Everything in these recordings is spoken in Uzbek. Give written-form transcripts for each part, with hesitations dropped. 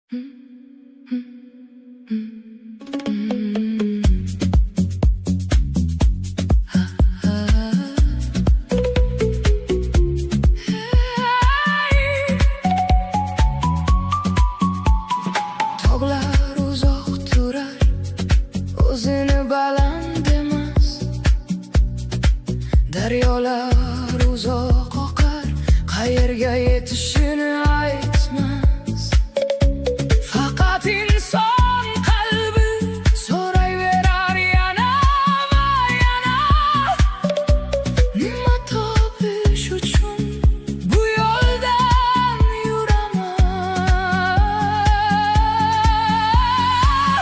Tog'lar uzoq turar, o'zini baland emas. Daryolar uzoq oqar, qayerga yetishini aytmas. Faqat inson qalbi so'rayverar yana va yana. Nima topish uchun bu yo'ldan yuraman?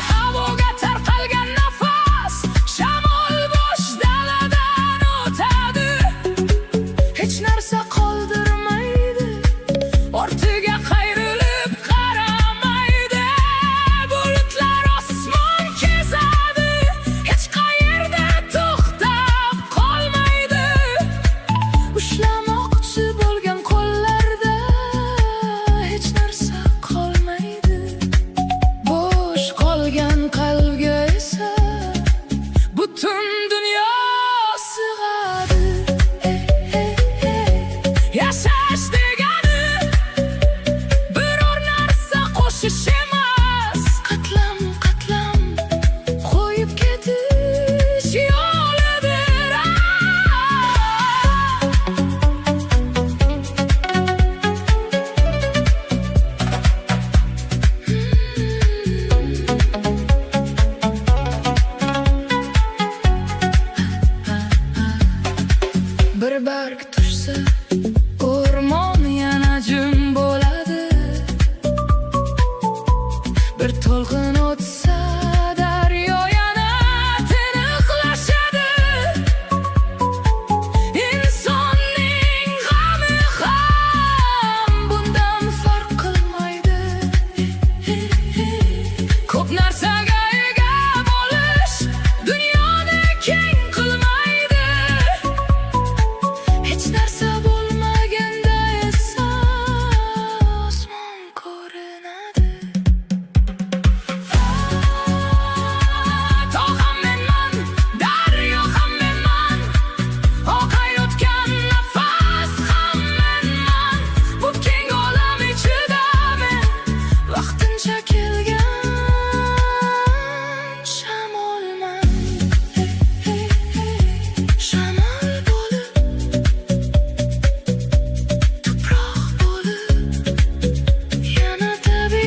Havoga tarqalgan nafas, shamol bo'sh daladan o'tadi. Hech narsa qoldirmaydi, ortiga qayrilib qaramaydi. Bulutlar osmon kezadi, hech qayerda to'xtab qolmaydi. Ushlamoqchi bo'lgan qo'llarda hech narsa qolmaydi. Bo'sh qolgan qalbga esa butun dunyo sig'adi. Yashash degani biror narsa qo'shish emas, qatlam qatlam qo'yib ketish yo'lidir. Bir barg tushsa, o'rmon yana jim bo'ladi. Bir to'lqin o'tsa,